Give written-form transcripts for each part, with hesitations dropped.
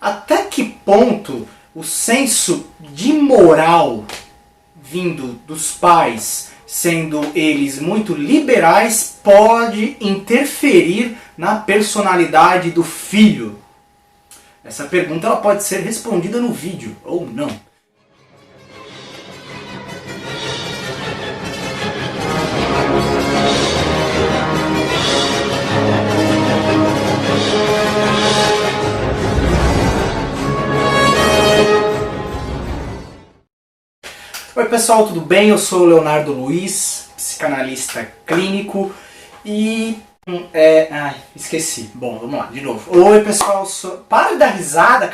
Até que ponto o senso de moral vindo dos pais, sendo eles muito liberais, pode interferir na personalidade do filho? Essa pergunta ela pode ser respondida no vídeo, ou não. Oi pessoal, tudo bem? Eu sou o Leonardo Luiz, psicanalista clínico e... esqueci. Bom, vamos lá, de novo. Oi pessoal, para de dar risada,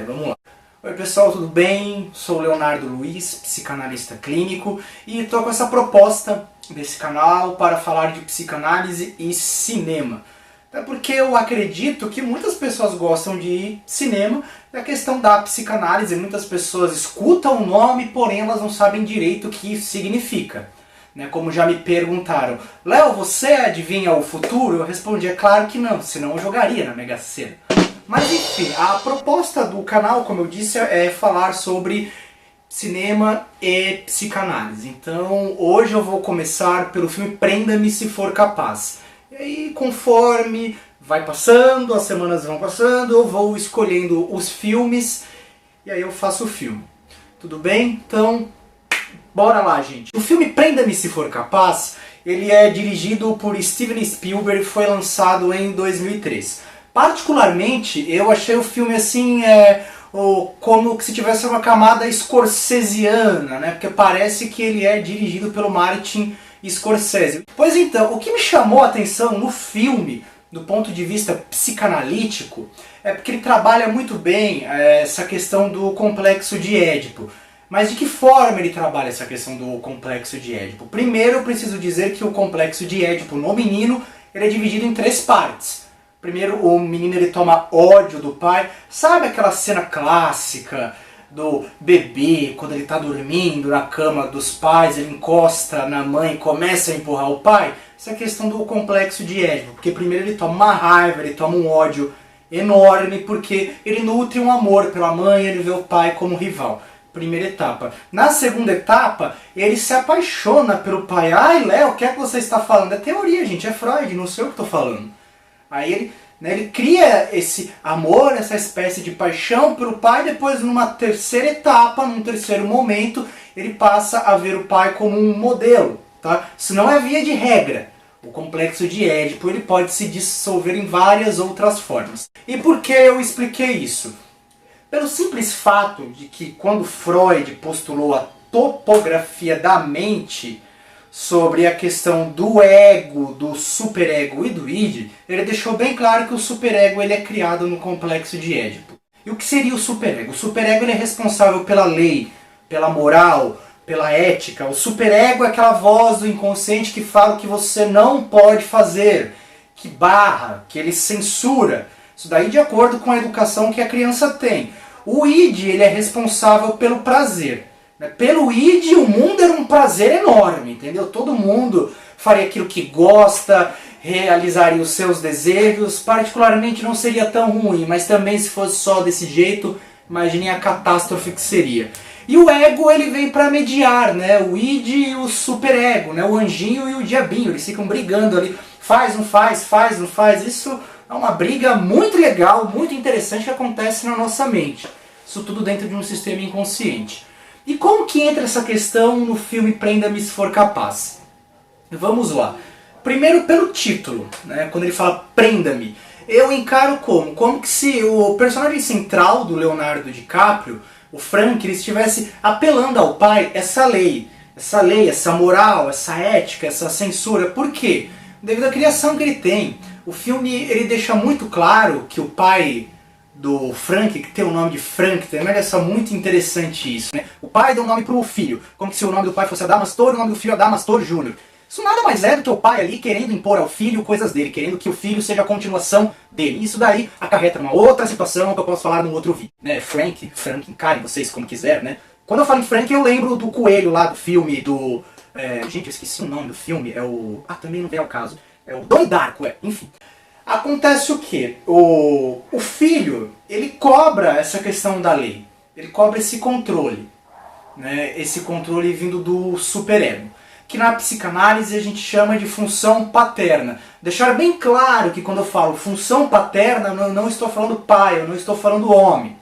vamos lá. Oi pessoal, tudo bem? Sou o Leonardo Luiz, psicanalista clínico e estou com essa proposta desse canal para falar de psicanálise e cinema. Até porque eu acredito que muitas pessoas gostam de cinema, é a questão da psicanálise. Muitas pessoas escutam o nome, porém elas não sabem direito o que isso significa. Como já me perguntaram, Léo, você adivinha o futuro? Eu respondi, é claro que não, senão eu jogaria na Mega Sena. Mas enfim, a proposta do canal, como eu disse, é falar sobre cinema e psicanálise. Então hoje eu vou começar pelo filme Prenda-me se for capaz. E aí, conforme vai passando, as semanas vão passando, eu vou escolhendo os filmes e aí eu faço o filme. Tudo bem? Então, bora lá, gente. O filme Prenda-me se for capaz, ele é dirigido por Steven Spielberg e foi lançado em 2003. Particularmente, eu achei o filme assim, como se tivesse uma camada scorsesiana, né? Porque parece que ele é dirigido pelo Martin Scorsese. Pois então, o que me chamou a atenção no filme, do ponto de vista psicanalítico, é porque ele trabalha muito bem essa questão do complexo de Édipo. Mas de que forma ele trabalha essa questão do complexo de Édipo? Primeiro eu preciso dizer que o complexo de Édipo no menino ele é dividido em 3 partes. Primeiro o menino ele toma ódio do pai. Sabe aquela cena clássica do bebê, quando ele está dormindo na cama dos pais, ele encosta na mãe e começa a empurrar o pai? Essa é a questão do complexo de Édipo, porque primeiro ele toma uma raiva, ele toma um ódio enorme, porque ele nutre um amor pela mãe, ele vê o pai como rival. Primeira etapa. Na segunda etapa, ele se apaixona pelo pai. Ai, Léo, o que é que você está falando? É teoria, gente, é Freud, não sei o que estou falando. Aí ele cria esse amor, essa espécie de paixão pelo pai, depois numa terceira etapa, num terceiro momento, ele passa a ver o pai como um modelo. Tá? Isso não é via de regra. O complexo de Édipo ele pode se dissolver em várias outras formas. E por que eu expliquei isso? Pelo simples fato de que quando Freud postulou a topografia da mente, sobre a questão do ego, do superego e do id, ele deixou bem claro que o superego ele é criado no complexo de Édipo. E o que seria o superego? O superego ele é responsável pela lei, pela moral, pela ética. O superego é aquela voz do inconsciente que fala o que você não pode fazer, que barra, que ele censura. Isso daí de acordo com a educação que a criança tem. O id ele é responsável pelo prazer. Pelo id, o mundo era um prazer enorme, entendeu? Todo mundo faria aquilo que gosta, realizaria os seus desejos, particularmente não seria tão ruim, mas também se fosse só desse jeito, imaginem a catástrofe que seria. E o ego, ele vem para mediar, né? O id e o superego, né? O anjinho e o diabinho, eles ficam brigando ali, faz, não faz, faz, não faz. Isso é uma briga muito legal, muito interessante que acontece na nossa mente. Isso tudo dentro de um sistema inconsciente. E como que entra essa questão no filme Prenda-me se for capaz? Vamos lá. Primeiro pelo título, né? Quando ele fala Prenda-me, eu encaro como que se o personagem central do Leonardo DiCaprio, o Frank, ele estivesse apelando ao pai essa lei, essa moral, essa ética, essa censura. Por quê? Devido à criação que ele tem. O filme ele deixa muito claro que o pai do Frank, que tem o nome de Frank, também olha só, muito interessante isso, né? O pai deu um nome pro filho, como se o nome do pai fosse Adamastor e o nome do filho Adamastor Júnior. Isso nada mais é do que o pai ali querendo impor ao filho coisas dele, querendo que o filho seja a continuação dele. Isso daí acarreta uma outra situação que eu posso falar num outro vídeo, né? Frank, encarem vocês como quiser, né? Quando eu falo em Frank, eu lembro do coelho lá do filme do... gente, eu esqueci o nome do filme, é o... também não vem ao caso. É o Donnie Darko, enfim. Acontece o quê? O filho, ele cobra essa questão da lei, ele cobra esse controle, né? Esse controle vindo do superego, que na psicanálise a gente chama de função paterna. Deixar bem claro que quando eu falo função paterna, eu não estou falando pai, eu não estou falando homem.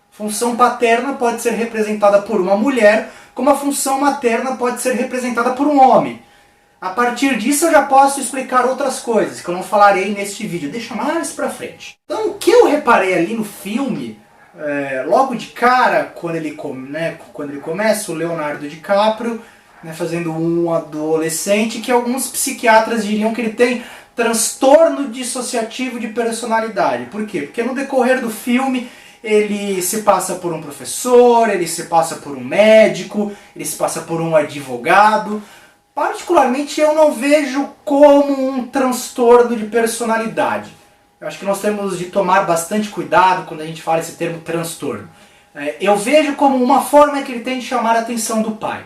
Função paterna pode ser representada por uma mulher, como a função materna pode ser representada por um homem. A partir disso eu já posso explicar outras coisas, que eu não falarei neste vídeo, deixa mais pra frente. Então o que eu reparei ali no filme, logo de cara, quando ele começa, o Leonardo DiCaprio, né, fazendo um adolescente, que alguns psiquiatras diriam que ele tem transtorno dissociativo de personalidade. Por quê? Porque no decorrer do filme ele se passa por um professor, ele se passa por um médico, ele se passa por um advogado. Particularmente eu não vejo como um transtorno de personalidade. Eu acho que nós temos de tomar bastante cuidado quando a gente fala esse termo transtorno. Eu vejo como uma forma que ele tem de chamar a atenção do pai.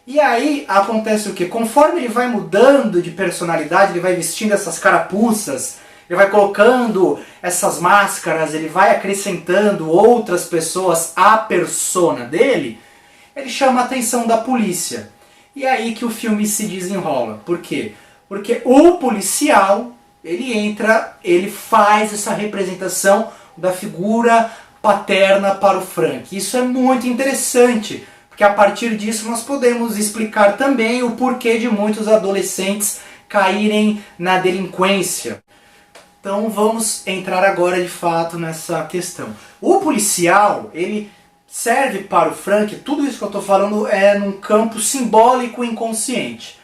E aí acontece o quê? Conforme ele vai mudando de personalidade, ele vai vestindo essas carapuças, ele vai colocando essas máscaras, ele vai acrescentando outras pessoas à persona dele, ele chama a atenção da polícia. E é aí que o filme se desenrola. Por quê? Porque o policial, ele faz essa representação da figura paterna para o Frank. Isso é muito interessante, porque a partir disso nós podemos explicar também o porquê de muitos adolescentes caírem na delinquência. Então vamos entrar agora de fato nessa questão. O policial, ele serve para o Frank, tudo isso que eu estou falando é num campo simbólico inconsciente.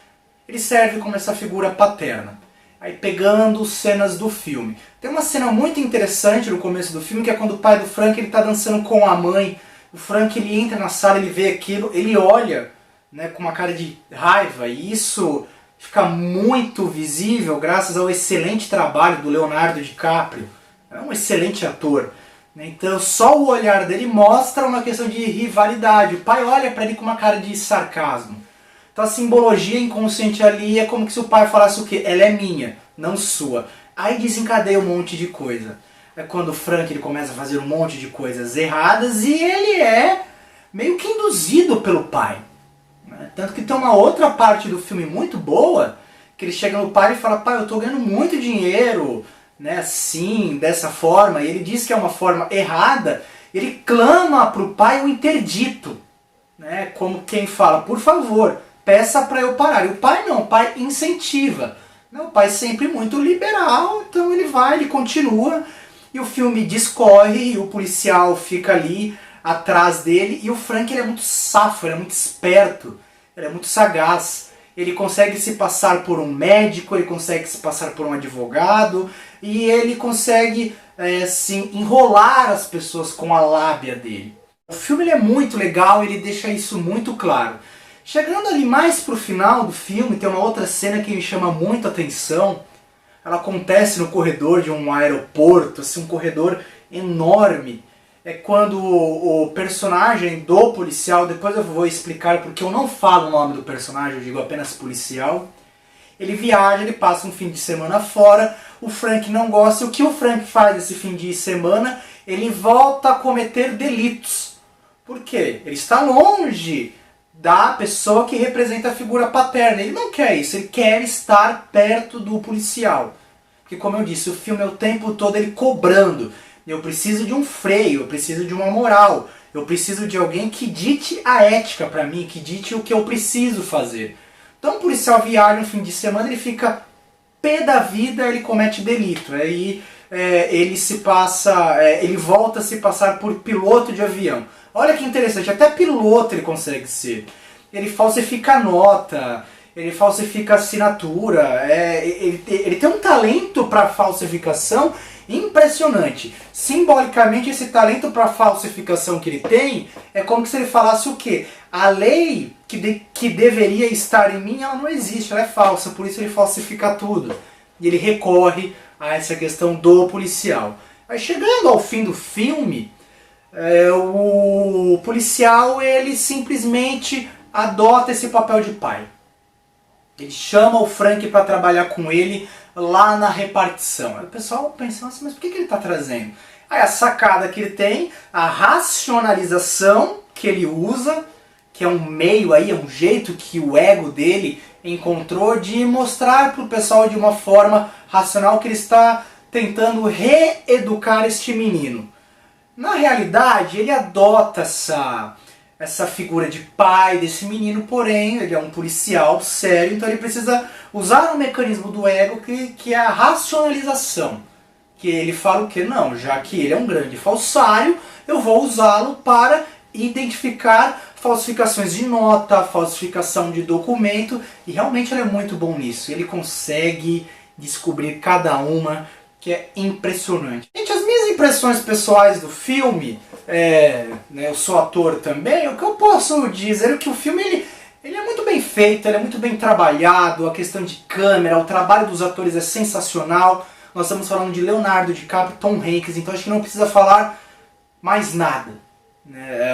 Ele serve como essa figura paterna. Aí pegando cenas do filme. Tem uma cena muito interessante no começo do filme, que é quando o pai do Frank está dançando com a mãe. O Frank ele entra na sala, ele vê aquilo, ele olha, né, com uma cara de raiva, e isso fica muito visível graças ao excelente trabalho do Leonardo DiCaprio. É um excelente ator. Então só o olhar dele mostra uma questão de rivalidade. O pai olha para ele com uma cara de sarcasmo. Então a simbologia inconsciente ali é como se o pai falasse o quê? Ela é minha, não sua. Aí desencadeia um monte de coisa. É quando o Frank ele começa a fazer um monte de coisas erradas e ele é meio que induzido pelo pai. Tanto que tem uma outra parte do filme muito boa, que ele chega no pai e fala: pai, eu tô ganhando muito dinheiro, né, assim, dessa forma, e ele diz que é uma forma errada, ele clama para o pai o interdito, né, como quem fala: por favor, peça para eu parar. E o pai não, o pai incentiva. O pai é sempre muito liberal, então ele vai, ele continua, e o filme discorre, e o policial fica ali atrás dele, e o Frank ele é muito safo, ele é muito esperto, ele é muito sagaz. Ele consegue se passar por um médico, ele consegue se passar por um advogado, e ele consegue assim, enrolar as pessoas com a lábia dele. O filme ele é muito legal, ele deixa isso muito claro. Chegando ali mais pro final do filme, tem uma outra cena que me chama muito a atenção. Ela acontece no corredor de um aeroporto, assim, um corredor enorme. É quando o personagem do policial, depois eu vou explicar porque eu não falo o nome do personagem, eu digo apenas policial. Ele viaja, ele passa um fim de semana fora, o Frank não gosta. E o que o Frank faz esse fim de semana? Ele volta a cometer delitos. Por quê? Ele está longe da pessoa que representa a figura paterna. Ele não quer isso, ele quer estar perto do policial. Porque, como eu disse, o filme é o tempo todo ele cobrando. Eu preciso de um freio, eu preciso de uma moral, eu preciso de alguém que dite a ética pra mim, que dite o que eu preciso fazer. Então o policial viaja no fim de semana, ele fica pé da vida, ele comete delito. Aí ele volta a se passar por piloto de avião. Olha que interessante, até piloto ele consegue ser. Ele falsifica nota, ele falsifica assinatura, ele tem um talento para falsificação impressionante. Simbolicamente, esse talento para falsificação que ele tem é como se ele falasse o quê? A lei que deveria estar em mim, ela não existe, ela é falsa, por isso ele falsifica tudo. E ele recorre a essa questão do policial. Aí, chegando ao fim do filme, o policial ele simplesmente adota esse papel de pai. Ele chama o Frank para trabalhar com ele lá na repartição. Aí o pessoal pensa, assim, mas por que ele está trazendo? Aí a sacada que ele tem, a racionalização que ele usa, que é um meio aí, é um jeito que o ego dele encontrou de mostrar para o pessoal de uma forma racional que ele está tentando reeducar este menino. Na realidade, ele adota essa figura de pai desse menino, porém, ele é um policial sério, então ele precisa usar um mecanismo do ego que é a racionalização. Que ele fala o quê? Não, já que ele é um grande falsário, eu vou usá-lo para identificar falsificações de nota, falsificação de documento, e realmente ele é muito bom nisso. Ele consegue descobrir cada uma, que é impressionante. Gente, as minhas impressões pessoais do filme, eu sou ator também, o que eu posso dizer é que o filme ele é muito bem feito, ele é muito bem trabalhado, a questão de câmera, o trabalho dos atores é sensacional. Nós estamos falando de Leonardo DiCaprio e Tom Hanks, então acho que não precisa falar mais nada.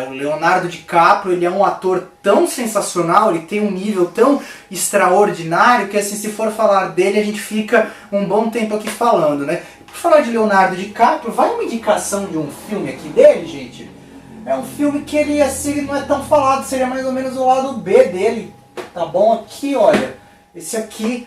O Leonardo DiCaprio, ele é um ator tão sensacional, ele tem um nível tão extraordinário que assim, se for falar dele a gente fica um bom tempo aqui falando, né? Por falar de Leonardo DiCaprio, vai uma indicação de um filme aqui dele, gente? É um filme que ele assim, não é tão falado, seria mais ou menos o lado B dele, tá bom? Aqui, olha, esse aqui,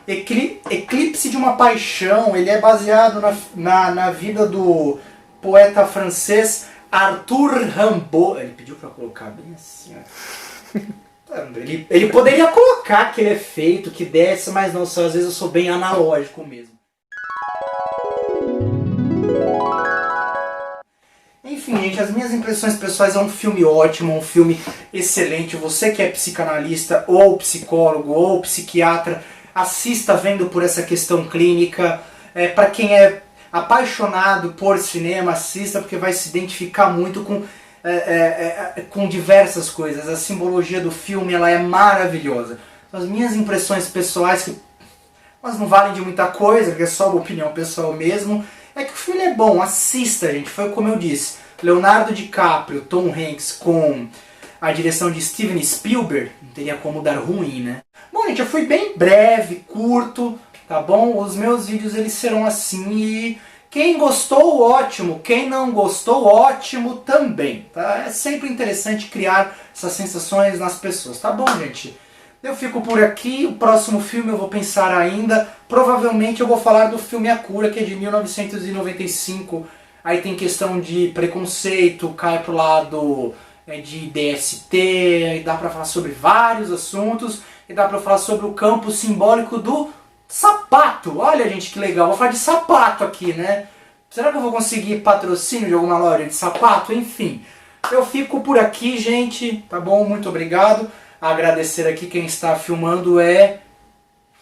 Eclipse de uma Paixão, ele é baseado na vida do poeta francês Arthur Rimbaud. Ele pediu pra colocar bem assim, ó. Ele poderia colocar que ele é feito, que desce, mas não, só às vezes eu sou bem analógico mesmo. Enfim, gente, as minhas impressões pessoais é um filme ótimo, um filme excelente. Você que é psicanalista, ou psicólogo, ou psiquiatra, assista vendo por essa questão clínica. Para quem é apaixonado por cinema, assista, porque vai se identificar muito com diversas coisas. A simbologia do filme ela é maravilhosa. As minhas impressões pessoais, que elas não valem de muita coisa, porque é só uma opinião pessoal mesmo, é que o filme é bom, assista, gente. Foi como eu disse, Leonardo DiCaprio, Tom Hanks com a direção de Steven Spielberg, não teria como dar ruim, né? Bom, gente, eu fui bem breve, curto, tá bom? Os meus vídeos eles serão assim e quem gostou, ótimo. Quem não gostou, ótimo também, tá? É sempre interessante criar essas sensações nas pessoas, tá bom, gente? Eu fico por aqui, o próximo filme eu vou pensar ainda. Provavelmente eu vou falar do filme A Cura, que é de 1995. Aí tem questão de preconceito, cai pro lado de DST, dá pra falar sobre vários assuntos. E dá pra falar sobre o campo simbólico do sapato. Olha, gente, que legal. Vou falar de sapato aqui, né? Será que eu vou conseguir patrocínio de alguma loja de sapato? Enfim, eu fico por aqui, gente. Tá bom? Muito obrigado. Agradecer aqui quem está filmando é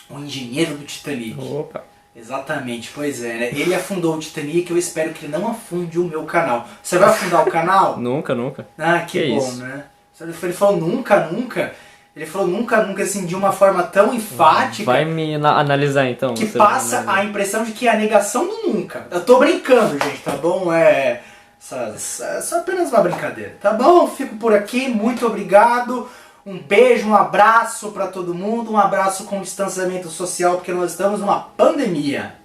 o engenheiro do Titanic. Opa! Exatamente, pois é, né? Ele afundou o Titanic, eu espero que ele não afunde o meu canal. Você vai afundar o canal? Nunca, nunca. Ah, que bom, isso? Né? Ele falou nunca, nunca. Ele falou nunca, nunca, assim, de uma forma tão enfática. Vai me analisar então. Que passa a impressão de que é a negação do nunca. Eu tô brincando, gente, tá bom? É só apenas uma brincadeira, tá bom? Fico por aqui, muito obrigado. Um beijo, um abraço pra todo mundo. Um abraço com distanciamento social, porque nós estamos numa pandemia.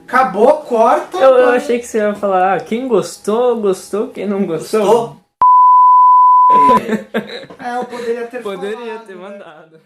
Acabou, corta. Eu achei que você ia falar, quem gostou, gostou, quem não gostou. Eu poderia ter Poderia falado, ter né? mandado.